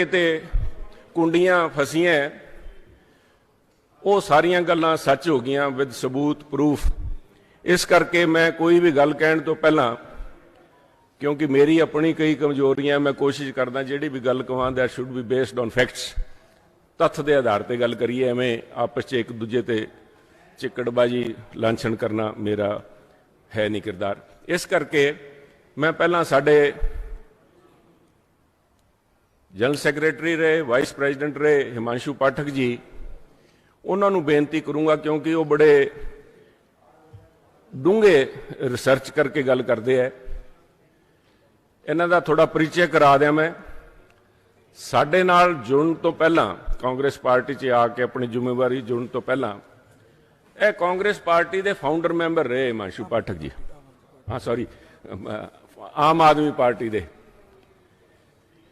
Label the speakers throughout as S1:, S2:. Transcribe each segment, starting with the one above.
S1: किते कुंडियां फसियां वो सारियां गल्लां सच हो गईयां विद सबूत प्रूफ। इस करके मैं कोई भी गल कहण तो पहला, क्योंकि मेरी अपनी कई कमजोरियां, मैं कोशिश करदा जिहड़ी भी गल कहां that should be based on facts, तत्थ के आधार पर गल करिए। एवें आपस च एक दूजे ते चिकड़बाजी लांछन करना मेरा है नहीं किरदार। इस करके मैं पहला साडे जनरल सैक्रटरी रहे, वाइस प्रेजिडेंट रहे हिमांशु पाठक जी, उन्होंने बेनती करूँगा, क्योंकि वो बड़े डूंघे रिसर्च करके गल करते हैं। इन्हां दा थोड़ा परिचय करा दिया। मैं साडे नाल जुड़न तो पहला, कांग्रेस पार्टी च आके अपनी जिम्मेवारी जुड़न तो पहला यह कांग्रेस पार्टी के फाउंडर मैंबर रहे हिमांशु पाठक जी। हाँ सॉरी, आम आदमी पार्टी के।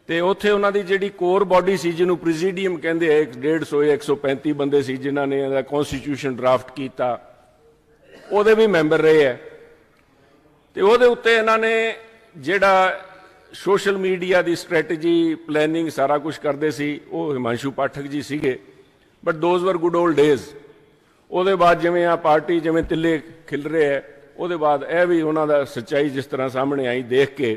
S1: तो उत्थे उन्हां दी जिहड़ी कोर बॉडी सी, जिन्हों प्रेसिडियम कहंदे हैं, 150 या 135 बंदे सी जिन्हां ने इहदा कॉन्स्टिट्यूशन ड्राफ्ट किया, उहदे भी मैंबर रहे है। तो उहदे उत्ते इन्हां ने जिहड़ा सोशल मीडिया की स्ट्रैटेजी प्लैनिंग सारा कुछ करते सी, वो हिमांशु पाठक जी सीगे। But those were good old days. उहदे बाद जिवें आ पार्टी जिवें तिल्ले खिल रहे है, उहदे बाद यह भी उन्हां दा सच्चाई जिस तरह सामने आई देख के,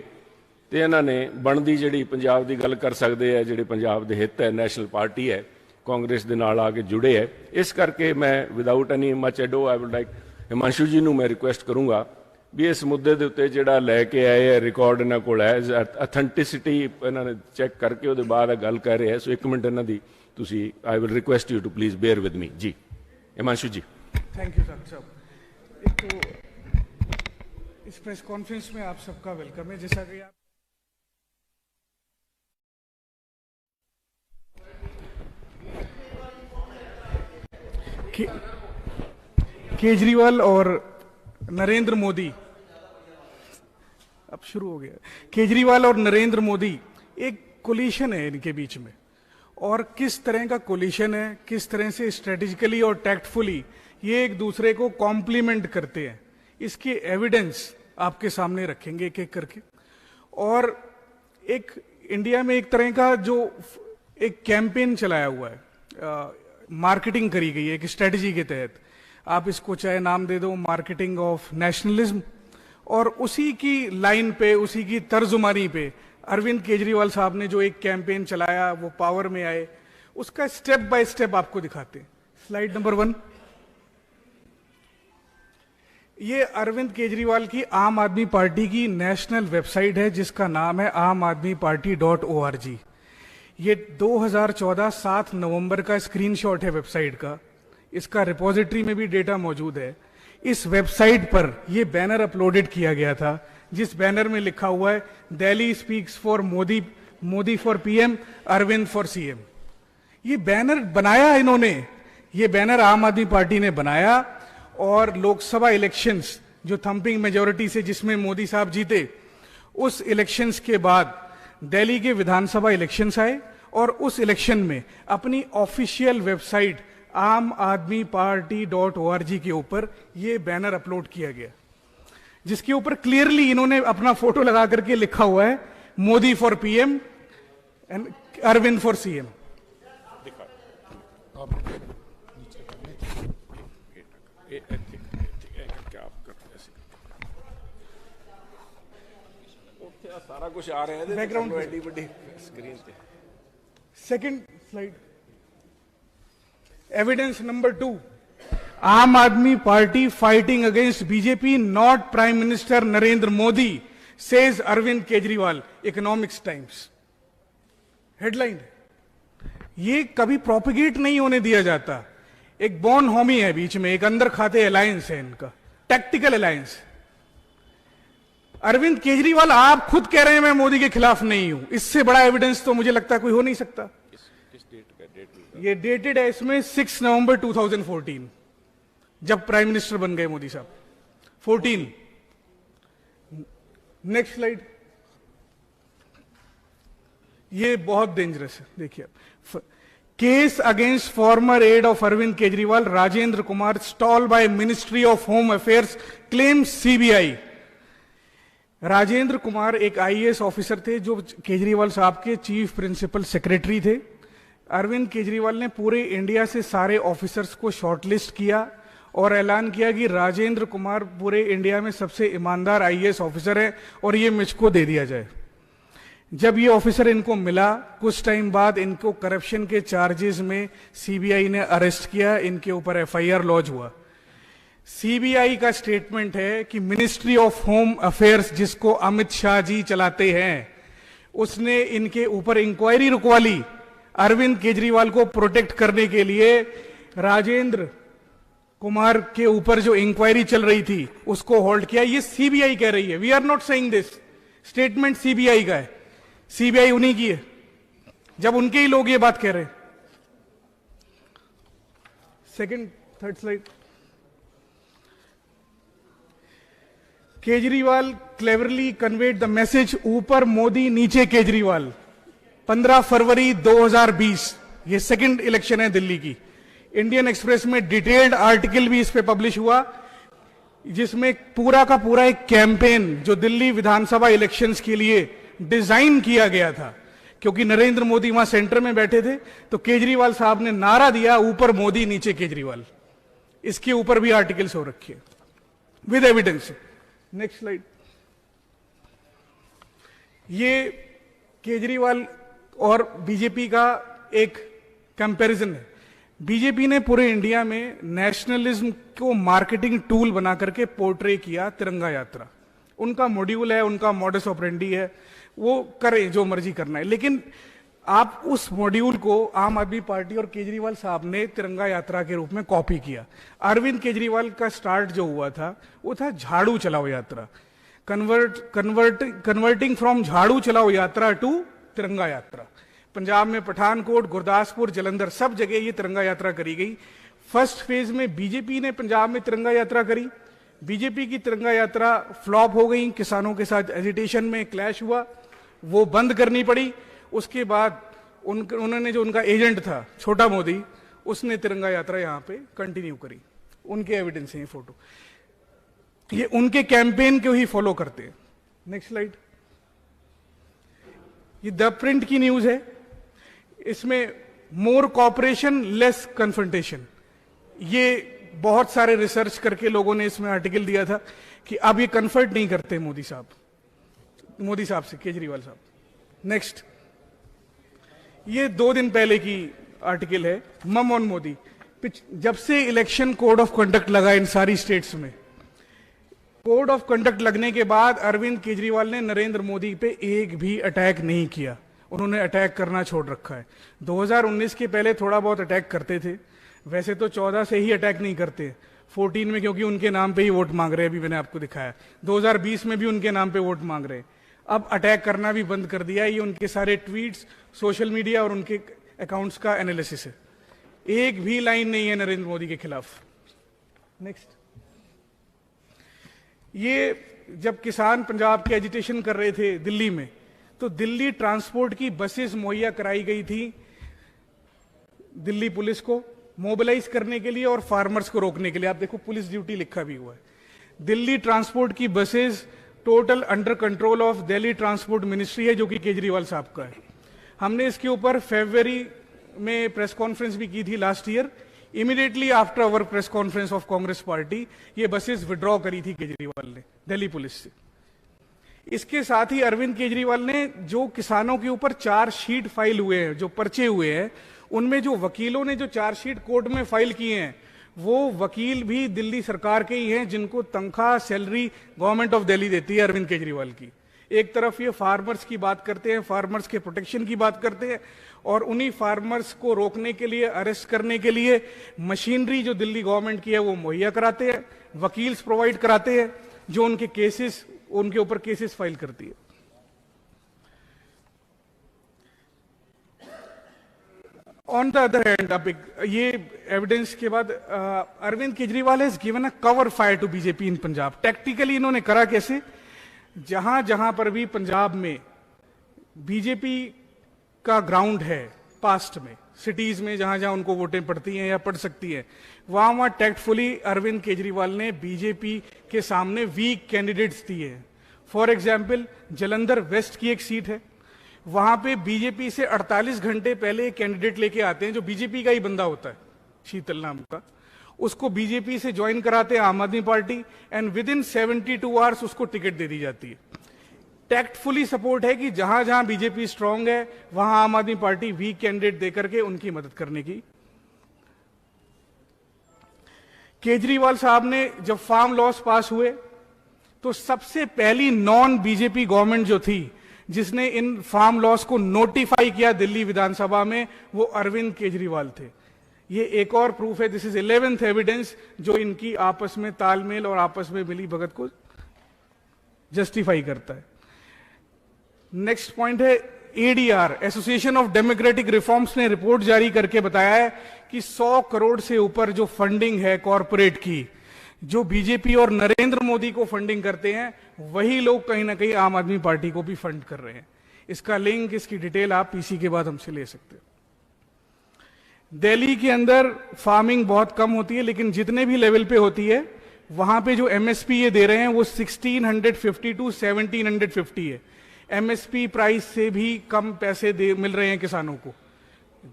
S1: तो इन्हां ने बनदी जिहड़ी पंजाब की गल कर सकते हैं, जिहड़े पंजाब दे हित है, नैशनल पार्टी है, कांग्रेस दे नाल आके जुड़े है। इस करके मैं without any much ado I would like Himanshu ji नूं मैं रिक्वेस्ट करूँगा भी इस मुद्दे के उत्ते जिहड़ा लैके आए है, रिकॉर्ड इन्हां कोल है, अथेंटिसिटी इन्हां ने चैक करके उहदे बाद गल कर रहे हैं। सो एक मिनट इन्हां दी तुसी, I will request you to please bear with me जी। Himanshu ji.
S2: Thank you doctor साहब। एक तो इस प्रेस कॉन्फ्रेंस में आप सबका वेलकम है। जैसा कि आप केजरीवाल और नरेंद्र मोदी, अब शुरू हो गया, केजरीवाल और नरेंद्र मोदी एक कोलिशन है इनके बीच में। और किस तरह का कोलिशन है, किस तरह से स्ट्रेटेजिकली और टैक्टफुली ये एक दूसरे को कॉम्प्लीमेंट करते हैं, इसके एविडेंस आपके सामने रखेंगे एक एक करके। और एक इंडिया में एक तरह का जो एक कैंपेन चलाया हुआ है, मार्केटिंग करी गई है एक स्ट्रेटजी के तहत, आप इसको चाहे नाम दे दो मार्केटिंग ऑफ नेशनलिज्म। और उसी की लाइन पे, उसी की तर्जुमानी पे अरविंद केजरीवाल साहब ने जो एक कैंपेन चलाया, वो पावर में आए, उसका स्टेप बाय स्टेप आपको दिखाते हैं। Slide number 1। ये अरविंद केजरीवाल की आम आदमी पार्टी की नेशनल वेबसाइट है, जिसका नाम है amadmiparty.org। ये 2014 7 नवंबर का स्क्रीनशॉट है वेबसाइट का। इसका रिपोजिटरी में भी डेटा मौजूद है। इस वेबसाइट पर यह बैनर अपलोडेड किया गया था, जिस बैनर में लिखा हुआ है Delhi speaks for Modi, Modi for PM, Arvind for CM. ये बैनर बनाया इन्होंने, ये बैनर आम आदमी पार्टी ने बनाया। और लोकसभा इलेक्शंस जो थंपिंग मेजोरिटी से जिसमें मोदी साहब जीते, उस इलेक्शंस के बाद दिल्ली के विधानसभा इलेक्शंस आए, और उस इलेक्शन में अपनी ऑफिशियल वेबसाइट amadmiparty.org के ऊपर ये बैनर अपलोड किया गया, जिसके ऊपर क्लियरली इन्होंने अपना फोटो लगा करके लिखा हुआ है Modi for PM and Arvind for CM.
S1: सारा कुछ आ रहा है
S2: बैकग्राउंड
S1: एडी बड़ी स्क्रीन पे।
S2: Second slide. Evidence number 2, Aam Aadmi party fighting against BJP, not prime minister Narendra Modi, says Arvind Kejriwal, economics times. Headline. ये कभी प्रोपिगेट नहीं होने दिया जाता। एक बॉर्न होमी है बीच में, एक अंदर खाते अलायंस है इनका, टैक्टिकल अलायंस। अरविंद केजरीवाल आप खुद कह रहे हैं मैं मोदी के खिलाफ नहीं हूं, इससे बड़ा एविडेंस तो मुझे लगता है कोई हो नहीं सकता। ये डेटेड है इसमें 6 नवंबर 2014, जब प्राइम मिनिस्टर बन गए मोदी साहब। 14। Next slide. ये बहुत डेंजरस है, देखिए आप। Case against former aide of Arvind Kejriwal Rajendra Kumar stall by ministry of home affairs, claim CBI. Rajendra Kumar एक आईएएस ऑफिसर थे जो केजरीवाल साहब के चीफ प्रिंसिपल सेक्रेटरी थे। अरविंद केजरीवाल ने पूरे इंडिया से सारे ऑफिसर्स को शॉर्टलिस्ट किया और ऐलान किया कि राजेंद्र कुमार पूरे इंडिया में सबसे ईमानदार आईएएस ऑफिसर है और ये मुझको दे दिया जाए। जब ये ऑफिसर इनको मिला, कुछ टाइम बाद इनको करप्शन के चार्जेस में सीबीआई ने अरेस्ट किया, इनके ऊपर एफआईआर लॉन्च हुआ। सीबीआई का स्टेटमेंट है कि मिनिस्ट्री ऑफ होम अफेयर्स, जिसको अमित शाह जी चलाते हैं, उसने इनके ऊपर इंक्वायरी रुकवा ली। अरविंद केजरीवाल को प्रोटेक्ट करने के लिए राजेंद्र कुमार के ऊपर जो इंक्वायरी चल रही थी उसको होल्ड किया। ये सीबीआई कह रही है, we are not saying this, statement CBI का है, सीबीआई उन्हीं की है, जब उनके ही लोग ये बात कह रहे हैं। Second third slide. Kejriwal cleverly conveyed the message, ऊपर मोदी नीचे केजरीवाल। 15 फरवरी 2020, ये सेकंड इलेक्शन है दिल्ली की। इंडियन एक्सप्रेस में डिटेल्ड आर्टिकल भी इस पे पब्लिश हुआ, जिसमें पूरा का पूरा एक कैंपेन जो दिल्ली विधानसभा इलेक्शंस के लिए डिजाइन किया गया था, क्योंकि नरेंद्र मोदी वहां सेंटर में बैठे थे, तो केजरीवाल साहब ने नारा दिया, ऊपर मोदी नीचे केजरीवाल। इसके ऊपर भी आर्टिकल्स हो रखे विद एविडेंस। Next slide. ये केजरीवाल और बीजेपी का एक कंपैरिजन है। बीजेपी ने पूरे इंडिया में नेशनलिज्म को मार्केटिंग टूल बना करके पोर्ट्रे किया तिरंगा यात्रा। उनका मॉड्यूल है, उनका मॉडस ऑपरेंडी है, वो करें जो मर्जी करना है, लेकिन आप उस मॉड्यूल को आम आदमी पार्टी और केजरीवाल साहब ने तिरंगा यात्रा के रूप में कॉपी किया। अरविंद केजरीवाल का स्टार्ट जो हुआ था वो था झाड़ू चलाओ यात्रा, कन्वर्टिंग फ्रॉम झाड़ू चलाओ यात्रा टू तिरंगा यात्रा। पंजाब में पठानकोट, गुरदासपुर, जलंधर, सब जगह ये तिरंगा यात्रा करी गई। फर्स्ट फेज में बीजेपी ने पंजाब में तिरंगा यात्रा करी। बीजेपी की तिरंगा यात्रा फ्लॉप हो गई, किसानों के साथ एजिटेशन में क्लैश हुआ, वो बंद करनी पड़ी। उसके बाद उन्होंने जो उनका एजेंट था छोटा मोदी, उसने तिरंगा यात्रा यहां पे कंटिन्यू करी। उनके एविडेंस है ये फोटो, ये उनके कैंपेन को ही फॉलो करते हैं। Next slide. ये द प्रिंट की न्यूज है, इसमें मोर कॉपरेशन लेस कन्फ्रंटेशन, ये बहुत सारे रिसर्च करके लोगों ने इसमें आर्टिकल दिया था कि अब ये कन्फर्ट नहीं करते मोदी साहब से, केजरीवाल साहब। नेक्स्ट, ये 2 दिन पहले की आर्टिकल है, मम ऑन मोदी। जब से इलेक्शन कोड ऑफ कंडक्ट लगा इन सारी स्टेट्स में, कोड ऑफ कंडक्ट लगने के बाद अरविंद केजरीवाल ने नरेंद्र मोदी पे एक भी अटैक नहीं किया, उन्होंने अटैक करना छोड़ रखा है। 2019 के पहले थोड़ा बहुत अटैक करते थे, वैसे तो 14 से ही अटैक नहीं करते, 14 में क्योंकि उनके नाम पे ही वोट मांग रहे हैं, अभी मैंने आपको दिखाया। 2020 में भी उनके नाम पे वोट मांग रहे हैं। अब अटैक करना भी बंद कर दिया। ये उनके सारे ट्वीट्स, सोशल मीडिया और उनके अकाउंट्स का एनालिसिस है। एक भी लाइन नहीं है नरेंद्र मोदी के खिलाफ। नेक्स्ट, ये जब किसान पंजाब की एजिटेशन कर रहे थे दिल्ली में, तो दिल्ली ट्रांसपोर्ट की बसेस मुहैया कराई गई थी दिल्ली पुलिस को मोबिलाइज करने के लिए और फार्मर्स को रोकने के लिए। आप देखो पुलिस ड्यूटी लिखा भी हुआ है। दिल्ली ट्रांसपोर्ट की buses total under control of Delhi transport ministry है, जो कि केजरीवाल साहब का है। हमने इसके ऊपर फरवरी में प्रेस कॉन्फ्रेंस भी की थी last year. Immediately after our press conference of Congress party, ये बसेस विड्रॉ करी थी केजरीवाल ने दिल्ली पुलिस से। इसके साथ ही अरविंद केजरीवाल ने जो किसानों के ऊपर चार्जशीट फाइल हुए हैं, जो पर्चे हुए हैं, उनमें जो वकीलों ने जो चार्जशीट कोर्ट में फाइल किए हैं, वो वकील भी दिल्ली सरकार के ही हैं, जिनको तनख्वाह सैलरी गवर्नमेंट ऑफ दिल्ली देती है अरविंद केजरीवाल की। एक तरफ ये फार्मर्स की बात करते हैं, फार्मर्स के प्रोटेक्शन की बात करते हैं, और उन्हीं फार्मर्स को रोकने के लिए, अरेस्ट करने के लिए मशीनरी जो दिल्ली गवर्नमेंट की है वो मुहैया कराते हैं, वकील्स प्रोवाइड कराते हैं, जो उनके केसेस, उनके ऊपर केसेस फाइल करती है। ऑन द अदर हैंड, अब ये एविडेंस के बाद Arvind Kejriwal has given a cover fire to BJP in Punjab. Tactically इन्होंने करा कैसे, जहां जहां पर भी पंजाब में बीजेपी का ग्राउंड है, पास्ट में सिटीज में जहां जहां उनको वोटें पड़ती हैं या पड़ सकती हैं, वहां वहां टैक्टफुली अरविंद केजरीवाल ने बीजेपी के सामने वीक कैंडिडेट्स दिए हैं। फॉर एग्जाम्पल जलंधर वेस्ट की एक सीट है, वहां पे बीजेपी से 48 घंटे पहले एक कैंडिडेट लेके आते हैं जो बीजेपी का ही बंदा होता है, शीतल नाम का, उसको बीजेपी से ज्वाइन कराते हैं आम Aadmi party, and with in 72 hours उसको टिकट दे दी जाती है। टैक्टफुली सपोर्ट है कि जहां जहां बीजेपी स्ट्रांग है वहां आम आदमी पार्टी वीक कैंडिडेट देकर के उनकी मदद करने की। केजरीवाल साहब ने जब फार्म लॉस पास हुए तो सबसे पहली नॉन बीजेपी गवर्नमेंट जो थी जिसने इन फार्म लॉस को नोटिफाई किया दिल्ली विधानसभा में, वो अरविंद केजरीवाल थे। ये एक और प्रूफ है, दिस इज 11th एविडेंस जो इनकी आपस में तालमेल और आपस में मिली भगत को जस्टिफाई करता है। नेक्स्ट पॉइंट है ADR, association of democratic reforms ने रिपोर्ट जारी करके बताया है कि 100 करोड़ से ऊपर जो फंडिंग है कॉरपोरेट की, जो बीजेपी और नरेंद्र मोदी को फंडिंग करते हैं, वही लोग कहीं ना कहीं आम आदमी पार्टी को भी फंड कर रहे हैं। इसका लिंक, इसकी डिटेल आप पीसी के बाद हमसे ले सकते हो। दिल्ली के अंदर फार्मिंग बहुत कम होती है, लेकिन जितने भी लेवल पे होती है वहां पे जो एमएसपी ये दे रहे हैं वो 1650 टू 1750 है। एमएसपी प्राइस से भी कम पैसे मिल रहे हैं किसानों को।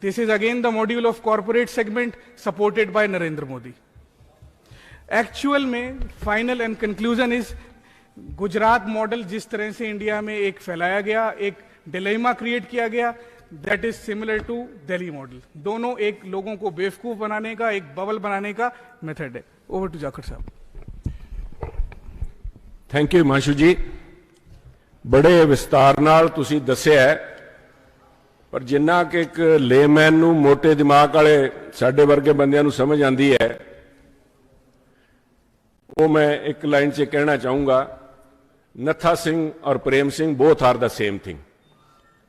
S2: This is again the module of corporate segment supported by Narendra Modi. Actual में final and conclusion is Gujarat model जिस तरह से इंडिया में एक फैलाया गया, एक डिलेमा क्रिएट किया गया, that is similar to Delhi model. दोनों एक लोगों को बेवकूफ बनाने का, एक बबल बनाने का मेथड है। ओवर टू जाखड़ साहब।
S1: थैंक यू हिमांशु जी, बड़े विस्तार नाल तुसीं दस्सिआ है, पर जिन्ना कि एक लेमैन नूं मोटे दिमाग वाले साडे वर्गे बंदियां नूं समझ आंदी है, वो मैं एक लाइन से कहना चाहूंगा, नथा सिंह और Prem Singh both are the same thing.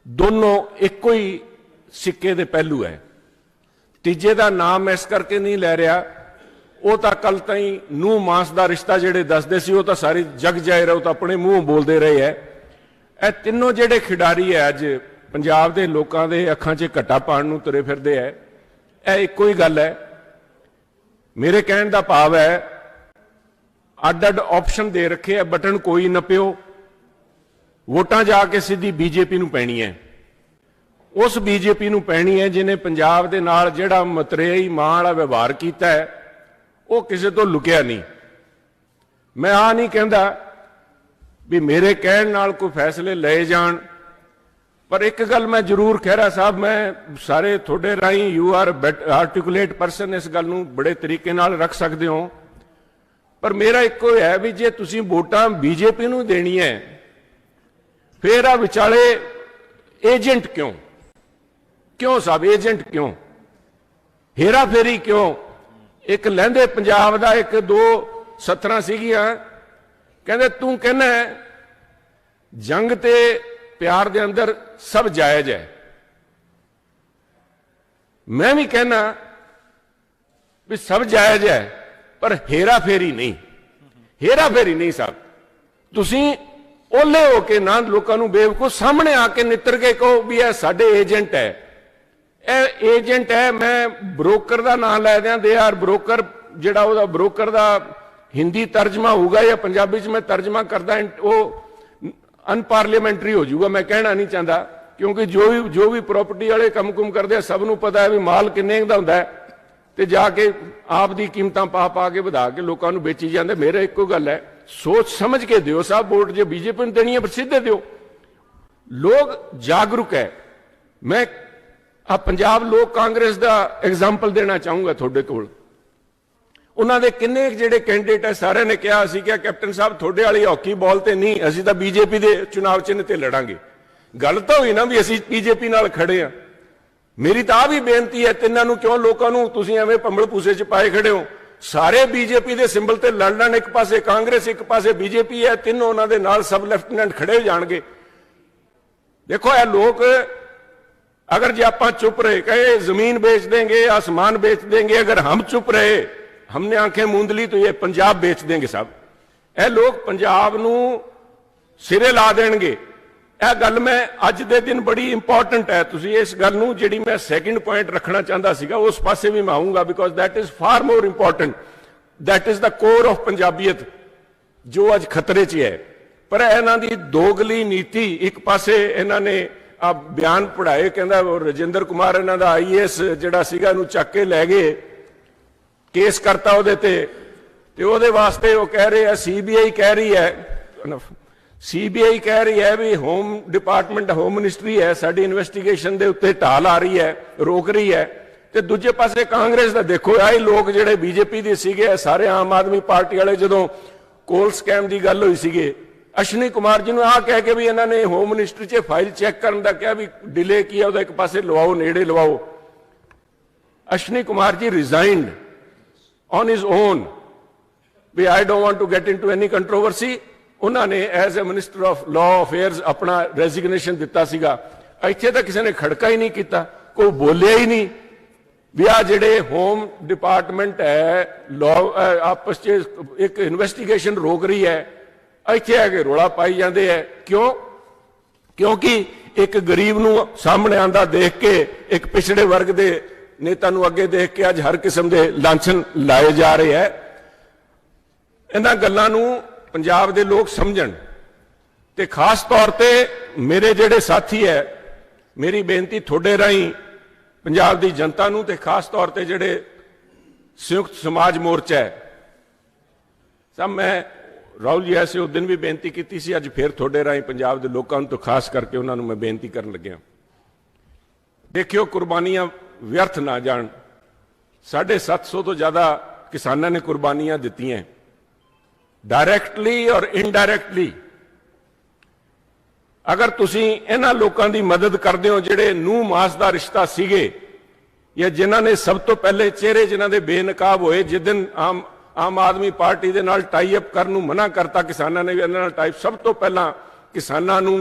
S1: दोनों एक ही सिक्के दे पहलू है। तीजे का नाम इस करके नहीं लै रहा, वो तो कल ताई नूह मांस का रिश्ता जेडे दसदे सी, वो तो सारी जग जाए रहे, तो अपने मूँह बोलते रहे है। ਇਹ ਤਿੰਨੋਂ ਜਿਹੜੇ ਖਿਡਾਰੀ ਹੈ ਅੱਜ ਪੰਜਾਬ ਦੇ ਲੋਕਾਂ ਦੇ ਅੱਖਾਂ 'ਚ ਘੱਟਾ ਪਾਉਣ ਨੂੰ ਤੁਰੇ ਫਿਰਦੇ ਹੈ, ਇਹ ਇੱਕੋ ਹੀ ਗੱਲ ਹੈ। ਮੇਰੇ ਕਹਿਣ ਦਾ ਭਾਵ ਹੈ ਅੱਡ ਅੱਡ ਆਪਸ਼ਨ ਦੇ ਰੱਖੇ ਹੈ, ਬਟਨ ਕੋਈ ਨਾ ਪਿਓ, ਵੋਟਾਂ ਜਾ ਕੇ ਸਿੱਧੀ ਬੀਜੇਪੀ ਨੂੰ ਪੈਣੀ ਹੈ। ਉਸ ਬੀਜੇਪੀ ਨੂੰ ਪੈਣੀ ਹੈ ਜਿਹਨੇ ਪੰਜਾਬ ਦੇ ਨਾਲ ਜਿਹੜਾ ਮਤਰੇਈ ਮਾਂ ਵਾਲਾ ਵਿਵਹਾਰ ਕੀਤਾ ਹੈ, ਉਹ ਕਿਸੇ ਤੋਂ ਲੁਕਿਆ ਨਹੀਂ। ਮੈਂ ਆ ਨਹੀਂ ਕਹਿੰਦਾ भी मेरे कहण नाल कोई फैसले ले जान, पर एक गल मैं जरूर खैरा साहब, मैं सारे थोड़े राही, यू आर आर्टिकुलेट परसन, इस गल नूं बड़े तरीके नाल रख सकते हो, पर मेरा एको है भी जे तुसीं वोटां बीजेपी नूं देनी है, फिर आ विचाले एजेंट क्यों? क्यों साहब एजेंट क्यों? हेरा फेरी क्यों? एक लहंदे पंजाब दा एक दो सत्तरां सीगियां, कहते तू कहना जंग ते प्यार दे अंदर सब जायज है, मैं भी कहना भी सब जायज है, पर हेरा फेरी नहीं। हेरा फेरी नहीं साहब, तुसी ओले होके ना लोगों को बेवकूफ सामने आके नितर के कहो भी यह साडे एजेंट है, यह एजेंट है। मैं ब्रोकर का नाम लै दियां, दे आर ब्रोकर, जिहड़ा ओहदा ब्रोकर का हिंदी तर्जमा होगा या पंजाबी च मैं तर्जमा करदा, वो अनपार्लीमेंटरी हो जाऊगा। मैं कहना नहीं चाहता, क्योंकि जो भी प्रॉपर्टी वाले कम कुम करते हैं सब नूं पता है भी माल किन्ने दा हुंदा है, ते जाके आप दी कीमतां पा के वधा के लोगों नूं बेची जांदे। मेरा एको गल है, सोच समझ के दिओ साहब वोट, जो बीजेपी नूं देनी है पर सीधे दिओ। लोग जागरूक है। मैं आ पंजाब लोक कांग्रेस का एग्जाम्पल देना चाहूंगा थोड़े कोल। उन्होंने किन्ने जिहड़े कैंडिडेट है सारे ने कहा, असीं क्या कैप्टन साहब थोड़े वाली हॉकी बॉल ते नहीं, असीं तां बीजेपी के चुनाव चिन्ह ते लड़ांगे। गल तो हुई ना भी असीं बीजेपी नाल खड़े हैं। मेरी तो आ भी बेनती है, तिन्हां नूं क्यों लोकां नूं तुसीं एवें भंबल भूसे च पाए खड़े हो? सारे बीजेपी के सिंबल ते लड़ लैण, एक पासे कांग्रेस एक पासे बीजेपी है, तीनों उन्हां दे नाल सब लेफ्टिनेंट खड़े हो जाणगे। देखो ये लोग अगर जे आपां चुप रहे, कहे जमीन बेच देंगे, आसमान बेच देंगे, अगर हम चुप रहे, हमने आंखें मूंद ली, तो ये पंजाब बेच देंगे साहब। ये लोग पंजाब नूं सिरे ला देंगे। यह गल मैं अज दे दिन बड़ी इंपॉर्टेंट है। तुसीं इस गल नूं जिहड़ी मैं सैकेंड पॉइंट रखना चाहता सीगा, उस पासे भी मैं आऊंगा, because that is far more important. That is the core of पंजाबियत जो अज खतरे च है। पर इन्हां दी दोगली नीति, एक पासे इन्हां ने आ बयान पढ़ाए, कहंदा राजेंद्र कुमार इन्हां दा IAS जिहड़ा सीगा इहनूं चक के लै गए, केस करता उहदे ते उहदे वास्ते वो कह रहे हैं CBI कह रही है, CBI कह रही है भी होम डिपार्टमेंट, होम मिनिस्ट्री है साडी इन्वेस्टिगेशन दे उत्ते ढाल आ रही है, रोक रही है। ते दूजे पासे कांग्रेस दा देखो, आए लोग जिहड़े BJP दे सीगे, सारे आम आदमी पार्टी वाले, जदों कोल स्कैम की गल हुई सीगी, अश्विनी कुमार जी ने आ कह के भी इन्होंने होम मिनिस्ट्री च फाइल चैक करने का क्या भी डिले किया, एक पासे लवाओ, नेड़े लवाओ। Ashwani Kumar ji resigned on his own भी I don't want to get into any controversy. उन्होंने as a minister of law affairs अपना रेजिग्नेशन दिता सीगा। इत्थे तो किसी ने खड़का ही नहीं किया, कोई बोलिया ही नहीं भी आ जिहड़े होम डिपार्टमेंट है लॉ आपस च एक इन्वेस्टिगेशन रोक रही है, इत्थे आके रोला पाई जाते हैं। क्यों? क्योंकि एक गरीब नूं सामने आंदा देख के, एक पिछड़े वर्ग के नेता नूं अगे देख के अज हर किस्म के लांछन लाए जा रहे हैं। इन्हां गल्लां नूं पंजाब दे लोग समझण ते खास तौर ते मेरे जिहड़े साथी है, मेरी बेनती थोड़े राही पंजाब दी जनता नूं ते खास तौर ते जिहड़े संयुक्त समाज मोर्चा है, सब मैं राहुल जी ऐसे उस दिन भी बेनती की सी, अज फिर थोड़े राही पंजाब के लोगों तो खास करके उन्होंने मैं बेनती करन लग्या, देखियो कुर्बानियां व्यर्थ ना जान। 750 तो ज़्यादा किसानों ने कुर्बानियां दित्तियां, डायरैक्टली और इनडायरैक्टली। अगर तुसी इन्हां लोगों की मदद करते हो जिहड़े नूह मास का रिश्ता सीगे, या जिन्हां ने सब तो पहले चेहरे जिन्हां दे बेनकाब होए, जिस दिन आम आदमी पार्टी दे नाल टाई अप करन नूं मना करता, किसानों ने भी इन्हां नाल टाई, सब तो पहला किसानों नूं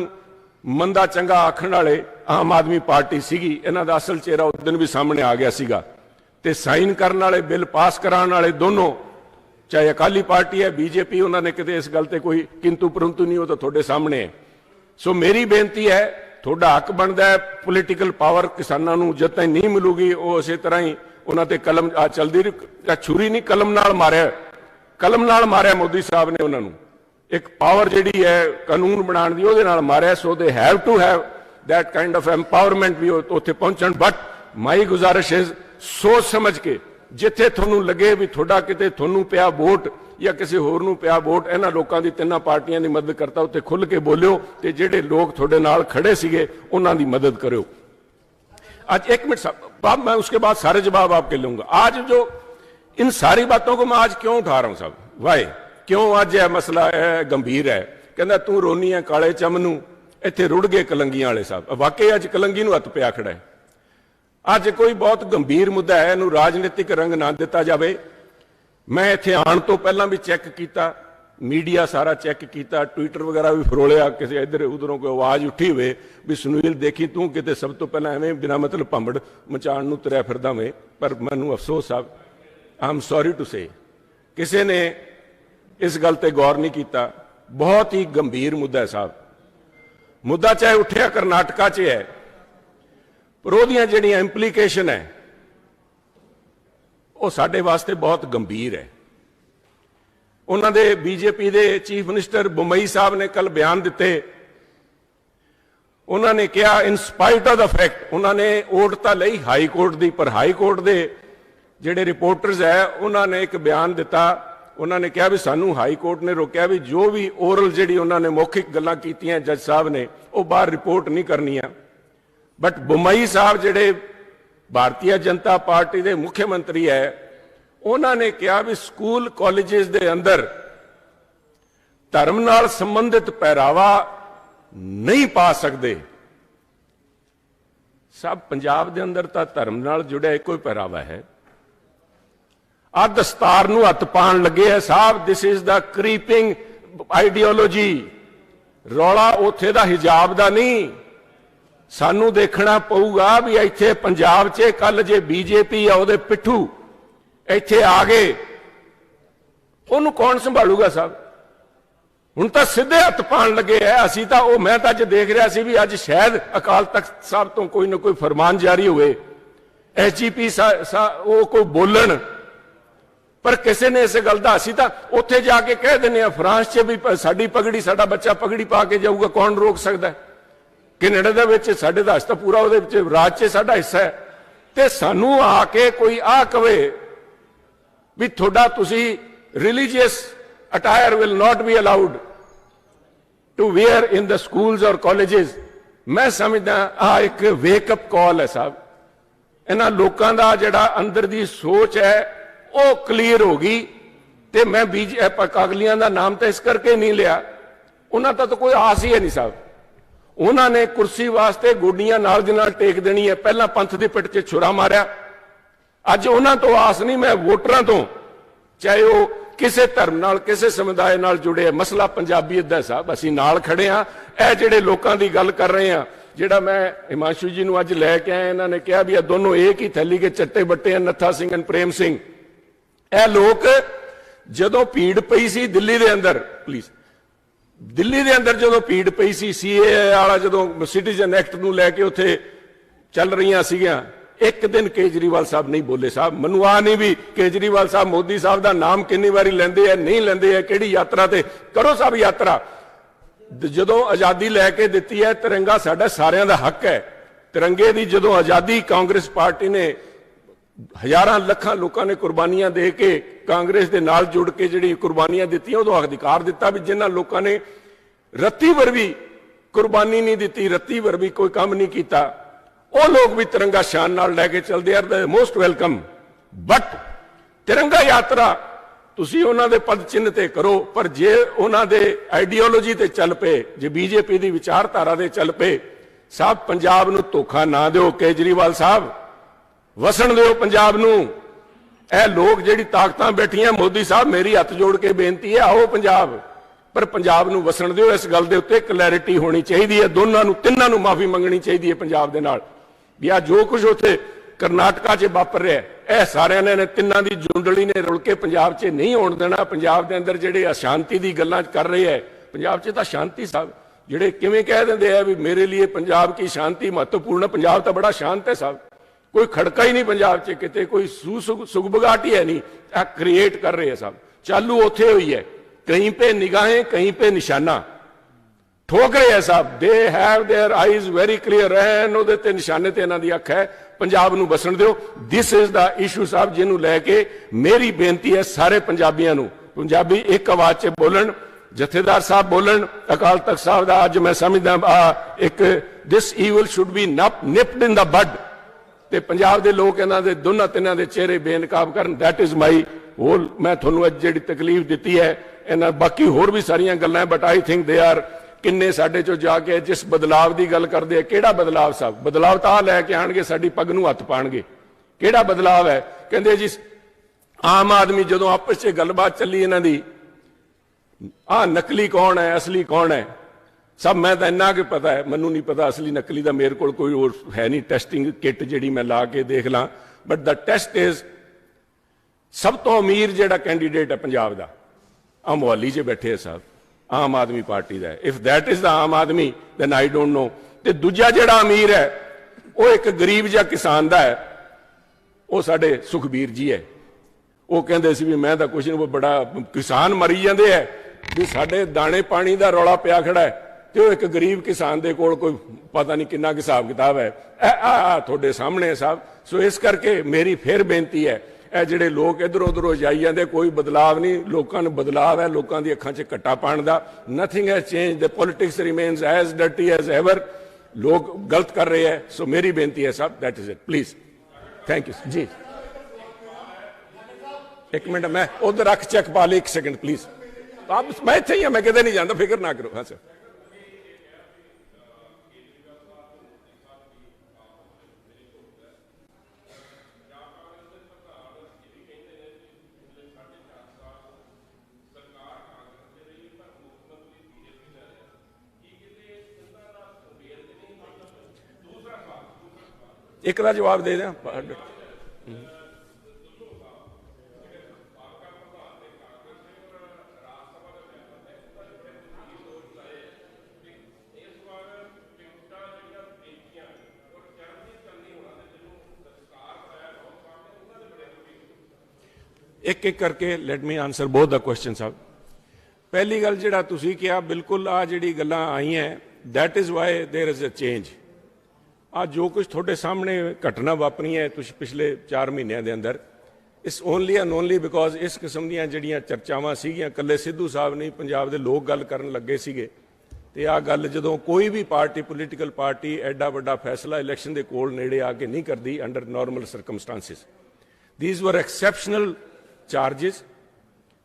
S1: मंदा चंगा आखण वाले आम आदमी पार्टी सीगी। इन्हां दा असल चेहरा उस दिन भी सामने आ गया सीगा। ते साइन करने वाले, बिल पास कराने वाले दोनों, चाहे अकाली पार्टी है, BJP, उन्होंने किते इस गल ते कोई किंतु परंतु नहीं, वो तो थोड़े सामने है। सो मेरी बेनती है, थोड़ा हक बनता है, पोलिटिकल पावर किसानों को जद तक नहीं मिलूगी, वो उस तरह ही उन्होंने कलम चलती रही, छुरी नहीं कलम नाल मारिया, कलम नाल मारिया मोदी साहब ने उन्होंने, एक पावर जिहड़ी है कानून बनाने की उहदे नाल मारिया। So they have to have that kind of empowerment भी उत्थे पहुंचण। बट माई गुजारिश है, सोच समझ के जिथे थोनू लगे भी थोड़ा किते थोनू पिया वोट या किसी होर नूं पिया वोट, इन्हां लोकां दी तिन्नां पार्टियां दी मदद करता, उत्थे खुल के बोलियो ते जिहड़े लोग थोड़े नाल खड़े सीगे उन्हां दी मदद करो। आज 1 मिनट साहब, मैं उसके बाद सारे जवाब आपके लूंगा। आज जो इन सारी बातों को मैं आज क्यों उठा रहा हूं साहब, वाई क्यों आज यह मसला है गंभीर है। कहना तू रोनी है काले चमनू, इत्थे रुड़ गए कलंगियां वाले साहब। वाकई अज कलंगी नूं हत्थ पिया खड़ा है। अज कोई बहुत गंभीर मुद्दा है, इहनूं राजनीतिक रंग ना दिता जाए। मैं इत्थे आउण तो पहलां भी चैक किया, मीडिया सारा चैक किया, ट्विटर वगैरह भी फरोलिया, किसी इधर उधरों कोई आवाज़ उठी हुए भी सुनील देखी तू किते सब तो पहला एवं बिना मतलब भंबड़ मचाण नूं तुरिया फिरदा वे। पर मैनूं अफसोस साहब, आई एम सॉरी टू से, किसी ने इस गल ते गौर नहीं किया। बहुत ही गंभीर मुद्दा है साहब। मुद्दा चाहे उठिया करनाटका च है, पर उहदियां जिहड़ियां इंप्लीकेशन है वो साडे वास्ते बहुत गंभीर है। उन्होंने BJP के चीफ मिनिस्टर बुमई साहब ने कल बयान दिते। उन्होंने कहा in spite of the fact, उन्होंने ओट तो लई हाई कोर्ट की, पर हाई कोर्ट के जिहड़े रिपोर्टर्स है उन्होंने एक बयान दिता। उन्होंने कहा भी सानू हाई कोर्ट ने रोकया भी जो भी ओरल जिहड़ी उन्होंने मौखिक गल्लां कीतियां जज साहब ने वो बाहर रिपोर्ट नहीं करनियां। बट बुमई साहब जिहड़े भारतीय जनता पार्टी के मुख्यमंत्री है, उन्होंने कहा भी स्कूल कॉलेजेस के अंदर धर्म नाल संबंधित पहरावा नहीं पा सकते। सब पंजाब के अंदर तो धर्म नाल जुड़िया एक कोई पहरावा है। आ दस्तार नूं हत्थ पाण लगे है साहब, this is the creeping ideology. रौला उत्थे दा हिजाब दा नहीं, सानू देखना पऊगा भी इत्थे पंजाब च कल जे BJP या उहदे पिट्ठू इत्थे आ गए, उन्होंने कौन संभालूगा साहब। हुण तां सीधे हत्थ पाण लगे है। असीं तां वो, मैं तां अज देख रहा सी भी अज शायद अकाल तख्त साहब तो कोई ना कोई फरमान जारी होए, SGP वो कोई बोलन पर किसी ने इस गल का असीं तां उत्थे जाके कह दिंदे हां फ्रांस च भी साडी पगड़ी साडा बच्चा पगड़ी पा के जाऊगा, कौन रोक सकता है? कनेडा दे विच साडे दा तां पूरा उहदे विच राज च साडा हिस्सा है। ते सानू आके कोई आ कहे भी थोड़ा तुसी religious attire will not be allowed to wear in the schools और कॉलेजेस, मैं समझदा आ एक वेकअप कॉल है साहब। इन्हां लोकां दा जिहड़ा अंदर दी सोच है वो क्लीयर हो गई। ते मैं अकालियां दा नाम तो इस करके नहीं लिया, उन्हां दा तो कोई आस ही है नहीं साहब। उन्होंने कुर्सी वास्ते गोडियां नाल दी नाल टेक देनी है, पहला पंथ की पिट च छुरा मारिया, अज उन्हां तो आस नहीं, मैं वोटरां तो, चाहे वो किसी धर्म नाल किसी समुदाय नाल जुड़े है, मसला पंजाबीयत दा साहब, असीं नाल खड़े हाँ। यह जिहड़े लोकां दी गल कर रहे हैं, जिहड़ा मैं हिमांशु जी नूं अज लैके आया, इन्होंने कहा भी ये दोनों एक ही थैली के चट्टे बट्टे हैं, नत्था सिंह और प्रेम सिंह। यह लोग जदों भीड़ पई सी दिल्ली दे अंदर, प्लीज दिल्ली दे अंदर जो भीड़ पई सी सीए वाला, जो सिटीजन एक्ट नूं लैके उत्थे चल रही सीगियां, एक दिन केजरीवाल साहब नहीं बोले साहब। मैनूं आ नहीं भी केजरीवाल साहब मोदी साहब का नाम कितनी बारी लेंदे है, नहीं लेंदे है, किहड़ी यात्रा ते करो साहब यात्रा। जदों आज़ादी लैके दित्ती है, तिरंगा साडा सारियां दा हक है। तिरंगे की जदों आज़ादी कांग्रेस पार्टी ने हज़ारां लखां लोगों ने कुर्बानियां दे के कांग्रेस के नाल जुड़ के जिहड़ी कुर्बानियां दित्तियां, उदों अधिकार दिता भी जिन्हां लोगों ने रत्ती भर भी कुर्बानी नहीं दी, रत्ती भर भी कोई काम नहीं किया, वो लोग भी तिरंगा शान नाल लैके चलते are the most welcome. But तिरंगा यात्रा तुसी उन्हां दे पद चिन्ह ते करो, पर जे उन्हां दे आइडियोलॉजी ते चल पे, जे बीजेपी की विचारधारा ते चल पे, साहब पंजाब नूं धोखा ना दिओ। केजरीवाल साहब वसन दिओ पंजाब नूं। ए लोग जिहड़ी ताकतां बैठियां, मोदी साहब मेरी हथ जोड़ के बेनती है, आओ पंजाब, पर पंजाब नूं वसन दिओ। इस गल दे उत्ते क्लैरिटी होनी चाहिए है, दोनों नूं तिन्नां नूं माफी मंगनी चाहिए है पंजाब दे नाल भी आ जो कुछ उत्थे करनाटका च वापर रहा है, सारिਆਂ ने तिन्नां दी जुंडली ने रुल के पंजाब च नहीं होण देना। पंजाब दे अंदर जिहड़े अशांति दी गल्लां कर रहे हैं, पंजाब च तां शांति साहब, जिहड़े किवें कह दिंदे आ भी मेरे लिए पंजाब की शांति महत्वपूर्ण, पंजाब तो बड़ा शांत है साहब, कोई खड़का ही नहीं पंजाब च किते, कोई सुगबगाहट ही है नहीं, क्रिएट कर रहे हैं साहब। चालू उत्थे हुई है, कहीं पे निगाहें कहीं पे निशाना ठोक रहे हैं साहब। They have their eyes very clear and उहदे ते निशाने ते इन्हां दी अख है। पंजाब नूं बसण दिओ, दिस इज द इशू साहब, जिन्हों लैके मेरी बेनती है सारे पंजाबियों नूं, पंजाबी एक आवाज च बोलन, जथेदार साहब बोलन, अकाल तख्त साहब दा अज मैं समझदा एक this evil should be nipped in the bud, ते पंजाब दे लोग इन्हां दे दोनों तिन्हां दे चेहरे बेनकाब करन। दैट इज माई होल, मैं तुहानूं अज जिहड़ी तकलीफ दित्ती है, इन्हां बाकी होर भी सारियां गल्लां, but I think they are किन्ने साडे चों जाके जिस बदलाव की गल करते हैं, किहड़ा बदलाव साहब? बदलाव तो आ लैके आणगे साडी पग नूं हत्थ पाणगे, किहड़ा बदलाव है? कहंदे जी आम आदमी जदों आपस च गलबात चली इन्हां दी, आ नकली कौन है असली कौन है, सब मैं तो इन्ना कि पता है, मैनूं नहीं पता असली नकली का, मेरे को कोई और है नहीं टेस्टिंग किट जिहड़ी मैं ला के देख ला। बट द टेस्ट इज सब तो अमीर जिहड़ा कैंडीडेट है पंजाब का, आ मोहाली च बैठे है साहब, आम आदमी पार्टी का है। इफ दैट इज द आम आदमी दैन आई डोंट नो। ते दूजा जिहड़ा अमीर है वो एक गरीब जिहा किसान का है, वो साडे सुखबीर जी है। वो कहंदे सी भी मैं तो कुछ नहीं, वो बड़ा किसान मरी जाते है भी साडे दाने पानी का रौला पिया खड़ा है, तो एक गरीब किसान दे कोल कोई पता नहीं कितना हिसाब किताब है। थोड़े सामने है साहब। सो इस करके मेरी फिर बेनती है, ਇਹ ਜਿਹੜੇ लोग इधर उधरों जाई जाते, कोई बदलाव नहीं, लोगों ने बदलाव है, लोगों की अखां 'च घट्टा पाण दा, nothing has change, the politics remains as dirty as ever, लोग गलत कर रहे हैं। सो मेरी बेनती है साहब, that is it, please, thank you ji. एक मिनट मैं उधर रख चेक पा ले, एक सेकंड प्लीज, आप मैं इत्थे ही, मैं किते नहीं जाता, फिक्र ना करो। हाँ सर, एक का जवाब दे दें। एक एक करके let me answer both the question साहब। पहली गल जिहड़ा तुसीं किहा बिल्कुल आ जिहड़ी गल्लां आईयां that is why there is a change. आ जो कुछ थोड़े सामने घटना वापरी है तुसीं पिछले 4 महीनों के अंदर इस ओनली एंड ओनली बिकॉज इस किस्म दी जिहड़ियां चर्चावां सीगियां कल्ले सिद्धू साहब नहीं पंजाब दे लोग गल करन लगे सीगे ते आ गल जदों कोई भी पार्टी पोलीटिकल पार्टी एडा वड्डा फैसला इलैक्शन के कोल नेड़े आके नहीं करती under normal circumstances. These were exceptional charges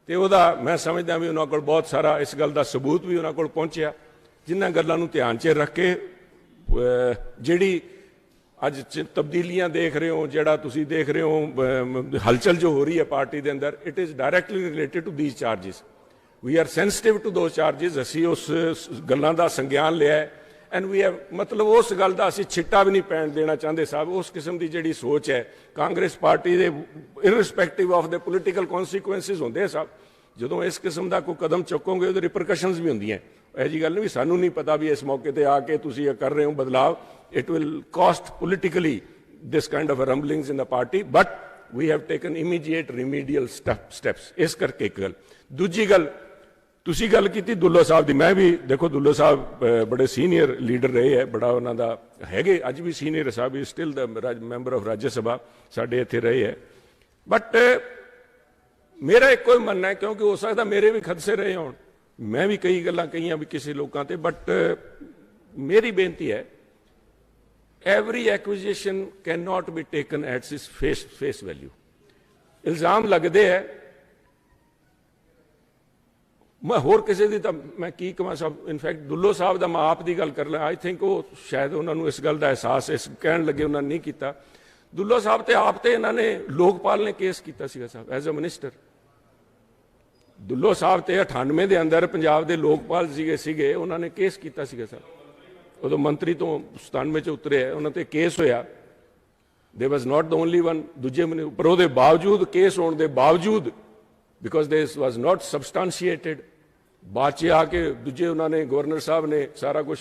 S1: ते ओहदा मैं समझदा भी उन्हां कोल बहुत सारा इस गल का सबूत भी उन्हां कोल पहुंचिया जिन्हां गल्लां नूं ध्यान च रख के जिहड़ी अज तब्दीलियां देख रहे हो जिहड़ा तुसीं देख रहे हो हलचल जो हो रही है पार्टी के अंदर it is directly related to these charges. We are sensitive to those charges. असीं उस गल्लां दा संज्ञान लिया एंड वी हैव मतलब उस गल का असीं छिट्टा भी नहीं पैण देना चाहते साहब। उस किस्म की जिहड़ी सोच है कांग्रेस पार्टी दे irrespective of the political consequences होंदे साहब जदों इस किस्म का कोई कदम चुकोगे उहदे रिपरकशनस भी होंदियां। यह जी गल नहीं भी सानू नहीं पता भी इस मौके पर आके तुसीं कर रहे हो बदलाव। It will cost politically this kind of rumblings in the party but we have taken immediate remedial steps. इस करके एक गल। दूजी गल तुसीं गल की दुल्लो साहब की। मैं भी देखो दुल्लो साहब बड़े सीनियर लीडर रहे है बड़ा उन्होंने है अज भी सीनियर साहब स्टिल द मैंबर ऑफ राज्य सभा साढ़े इत्थे रहे है बट मेरा एक कोई मनना है क्योंकि हो सकता मेरे भी खदसे रहे हो मैं भी कई गल्लां कही भी किसी लोगों ते बट मेरी बेनती है every acquisition can not be taken at its face value. इल्जाम लगते है मैं होर किसी की तो मैं की कहां साहब इनफैक्ट दुल्लो साहब का मैं आप की गल कर ला आई थिंक वो शायद उन्होंने इस गल का एहसास इस कह लगे उन्होंने नहीं किया। दुल्लो साहब तो आप तो इन्होंने लोकपाल ने केस किया साहब एज अ मिनिस्टर। दुल्लो साहब तो 98 के अंदर पंजाब के लोकपाल सीगे उन्होंने केस किया साहब उदों मंत्री तो 97 च उतरे है उन्होंने केस होया they was not the only one दूजे पर वो बावजूद केस होने के बावजूद because this was not substantiated बाद च आके दूजे उन्होंने गवर्नर साहब ने सारा कुछ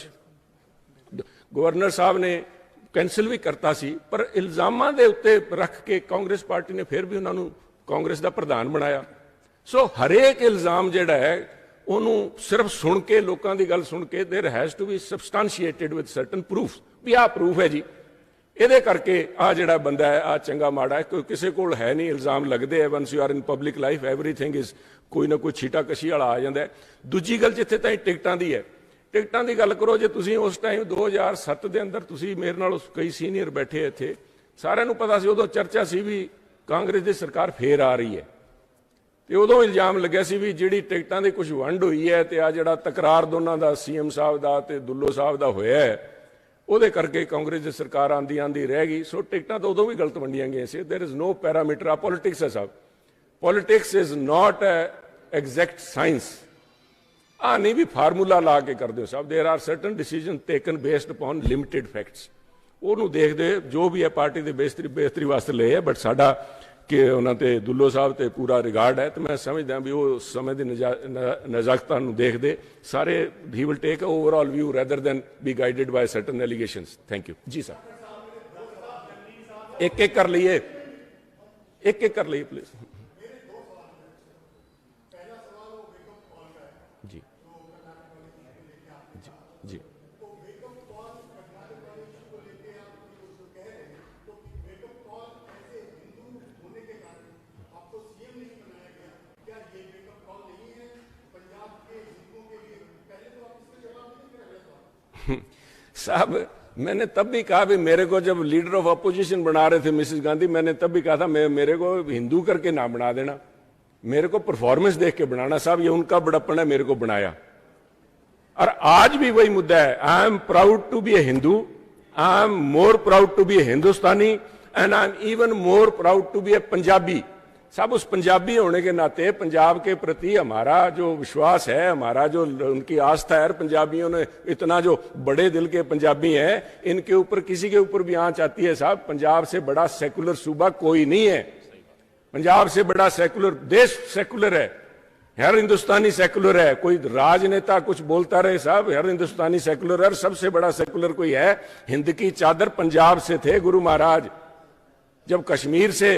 S1: गवर्नर साहब ने कैंसिल भी करता सी पर इल्जामां दे उत्ते रख के कांग्रेस पार्टी ने फिर भी उन्होंने कांग्रेस का प्रधान बनाया। सो हरेक इल्जाम जिहड़ा है उन्होंने सिर्फ सुन के लोगों की गल सुन के there has to be substantiated with certain proof भी आ प्रूफ है जी ये करके आ जिहड़ा बंदा है आ चंगा माड़ा है कोई किसी को है नहीं इल्जाम लगते हैं। Once you are in public life everything is कोई ना कोई छीटा कशी वाला आ जाता है। दूजी गल जिथे ताईं टिकटां दी है टिकटां की गल करो जे तुसीं उस टाइम 2007 के अंदर तुसीं मेरे नाल कई सीनियर बैठे इत्थे सारिਆਂ ਨੂੰ पता सी उदों चर्चा सी भी कांग्रेस की सरकार फिर आ रही है तो उदों इल्जाम लग्या सी भी जिहड़ी टिकटां दी कुछ वंड हुई है तो आ जिहड़ा तकरार दोनों का सीएम साहब का ते दुल्लो साहब का होया है ਉਹਦੇ करके कांग्रेस की सरकार आंदी आंदी रह गई। सो टिकटां तो उदों भी गलत वंडियां गई सी। देयर इज़ नो पैरामीटर आ पॉलिटिक्स है साहब politics is not a exact science आ नहीं भी फार्मूला ला के कर दो साहब। There are certain decision taken based upon limited facts ਉਹਨੂੰ देखते जो भी है पार्टी के बेहतरी वास्ते ले है बट साडा कि उन्होंने दुल्लो साहब ते पूरा रिगार्ड है तो मैं समझदा भी वो समय की नज़ाकतां नूं देखदे सारे ही will take overall view rather than be guided by certain allegations. Thank you जी साहब एक एक कर लीए कर लीए प्लीज जी जी। साहब मैंने तब भी कहा भी मेरे को जब लीडर ऑफ अपोजिशन बना रहे थे मिसेस गांधी मैंने तब भी कहा था मेरे को हिंदू करके ना बना देना मेरे को परफॉर्मेंस देख के बनाना साहब ये उनका बड़प्पन है मेरे को बनाया और आज भी वही मुद्दा है। I am proud to be a Hindu I am more proud to be a Hindustani and I am even more proud to be a Punjabi. सब उस पंजाबी होने के नाते पंजाब के प्रति हमारा जो विश्वास है हमारा जो उनकी आस्था है पंजाबियों ने इतना जो बड़े दिल के पंजाबी हैं इनके ऊपर किसी के ऊपर भी आंच आती है साहब। पंजाब से बड़ा सेकुलर सूबा कोई नहीं है पंजाब से बड़ा सेकुलर देश सेकुलर है हर हिंदुस्तानी सेकुलर है। कोई राजनेता कुछ बोलता रहे साहब हर हिंदुस्तानी सेकुलर है। सबसे बड़ा सेकुलर कोई है हिंद की चादर पंजाब से थे गुरु महाराज जब कश्मीर से